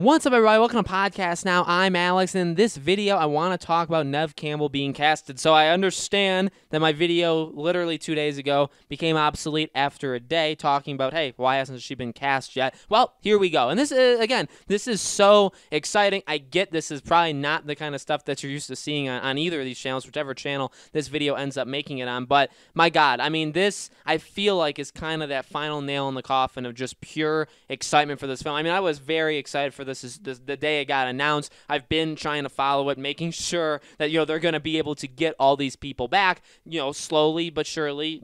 What's up, everybody? Welcome to Podcast Now. I'm Alex, and in this video, I want to talk about Neve Campbell being casted. So I understand that my video literally 2 days ago became obsolete after a day talking about, hey, why hasn't she been cast yet? Well, here we go. And this is, again, this is so exciting. I get this is probably not the kind of stuff that you're used to seeing on either of these channels, whichever channel this video ends up making it on. But my God, I mean, this, I feel like, is kind of that final nail in the coffin of just pure excitement for this film. I mean, I was very excited for this the day it got announced. I've been trying to follow it, making sure that, they're going to be able to get all these people back, slowly but surely,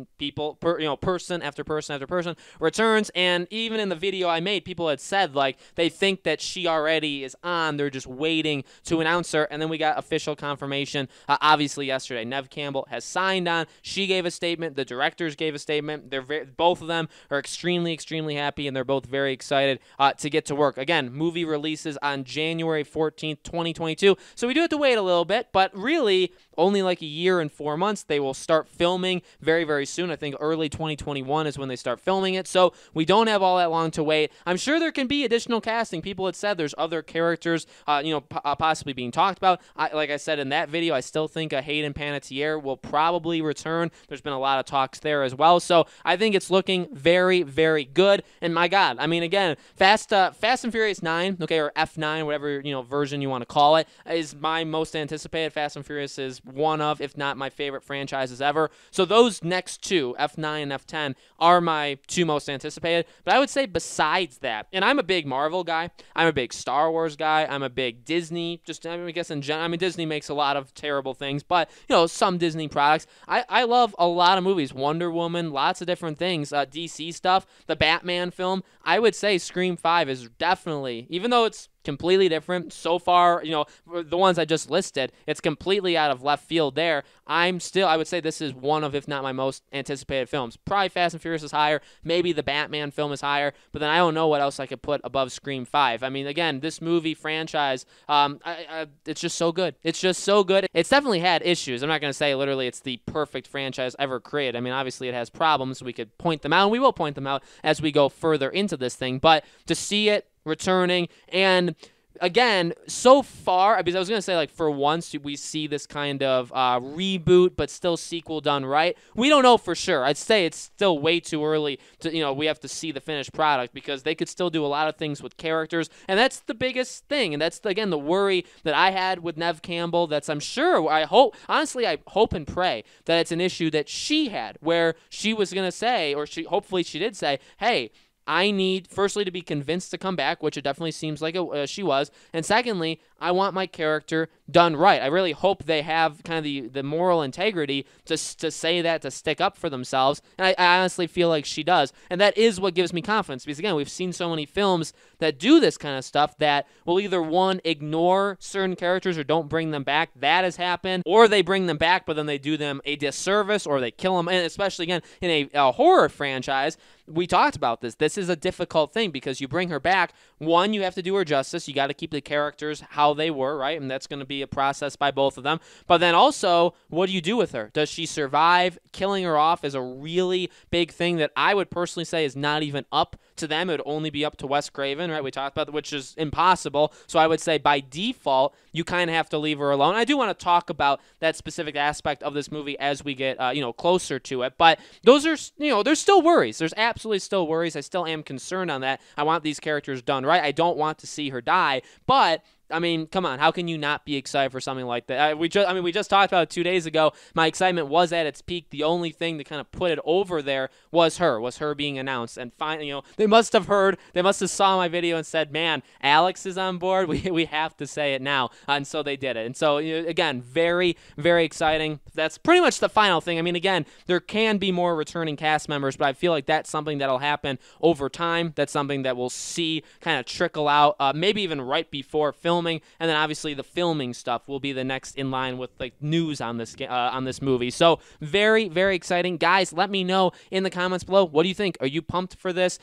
person after person after person returns. And even in the video I made, people had said, like, they think that she already is on. They're just waiting to announce her. And then we got official confirmation, obviously, yesterday. Neve Campbell has signed on. She gave a statement. The directors gave a statement. Both of them are extremely, extremely happy, and they're both very excited to get to work. Again, movie releases on January 14th, 2022. So we do have to wait a little bit, but really only like a year and 4 months. They will start filming very, very soon. I think early 2021 is when they start filming it. So we don't have all that long to wait. I'm sure there can be additional casting. People had said there's other characters, possibly being talked about. Like I said in that video, I still think Hayden Panettiere will probably return. There's been a lot of talks there as well. So I think it's looking very, very good. And my God, I mean, again, Fast and Furious 9, okay, or F9, whatever version you want to call it, is my most anticipated. Fast and Furious is one of, if not my favorite franchises ever. So those next two, F9 and F10, are my two most anticipated. But I would say besides that, and I'm a big Marvel guy, I'm a big Star Wars guy, I'm a big Disney, I guess in general, Disney makes a lot of terrible things, but, some Disney products. I love a lot of movies, Wonder Woman, lots of different things, DC stuff, the Batman film. I would say Scream 5 is definitely, even though it's completely different so far, the ones I just listed, it's completely out of left field there. I would say this is one of, if not my most anticipated films. Probably Fast and Furious is higher, maybe the Batman film is higher, but then I don't know what else I could put above Scream 5. I mean, again, this movie franchise, it's just so good. It's just so good. It's definitely had issues. I'm not going to say literally it's the perfect franchise ever created. I mean, obviously it has problems. We could point them out, and we will point them out as we go further into this thing, but to see it returning, and again, so far, because I was going to say, like, for once we see this kind of reboot, but still sequel done right. We don't know for sure. I'd say it's still way too early to, we have to see the finished product, because they could still do a lot of things with characters, and that's the biggest thing, and that's, again, the worry that I had with Neve Campbell. That's, I'm sure, I hope and pray that it's an issue that she had, where she was going to say, or hopefully she did say, hey, I need, firstly, to be convinced to come back, which it definitely seems like she was. And secondly, I want my character done right. I really hope they have kind of the moral integrity to say that, to stick up for themselves. And I honestly feel like she does. And that is what gives me confidence. Because, again, we've seen so many films that do this kind of stuff that will either, one, ignore certain characters or don't bring them back. That has happened. Or they bring them back, but then they do them a disservice, or they kill them. And especially, again, in a horror franchise, we talked about this. This is a difficult thing, because you bring her back. One, you have to do her justice. You got to keep the characters how they were, right? And that's going to be a process by both of them. But then also, what do you do with her? Does she survive? Killing her off is a really big thing that I would personally say is not even up to them. It would only be up to Wes Craven, right? We talked about that, which is impossible. So I would say by default, you kind of have to leave her alone. I do want to talk about that specific aspect of this movie as we get, closer to it. But those are, there's still worries. There's absolutely still worries. I still am concerned on that. I want these characters done right. I don't want to see her die, but I mean, come on, how can you not be excited for something like that? We just talked about it 2 days ago. My excitement was at its peak. The only thing to kind of put it over there was her being announced. And finally, they must have heard, they must have saw my video and said, man, Alex is on board. We have to say it now. And so they did it. And so, again, very, very exciting. That's pretty much the final thing. I mean, again, there can be more returning cast members, but I feel like that's something that'll happen over time. That's something that we'll see kind of trickle out, maybe even right before filming. And then obviously the filming stuff will be the next in line with like news on this movie. So very, very exciting. Guys, let me know in the comments below. What do you think? Are you pumped for this?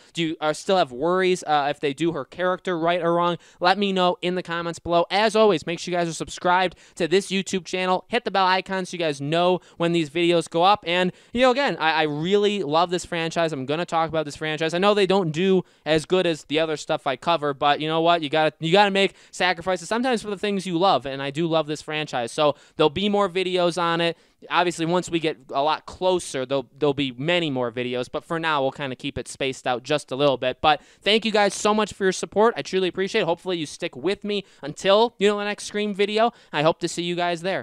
still have worries if they do her character right or wrong, let me know in the comments below. As always, make sure you guys are subscribed to this YouTube channel. Hit the bell icon so you guys know when these videos go up. And, again, I really love this franchise. I'm going to talk about this franchise. I know they don't do as good as the other stuff I cover, but you know what? You gotta make sacrifices sometimes for the things you love, and I do love this franchise. So there'll be more videos on it. Obviously, once we get a lot closer, there'll be many more videos, but for now, we'll kind of keep it spaced out just a little bit. But thank you guys so much for your support. I truly appreciate it. Hopefully, you stick with me until, the next Scream video. I hope to see you guys there.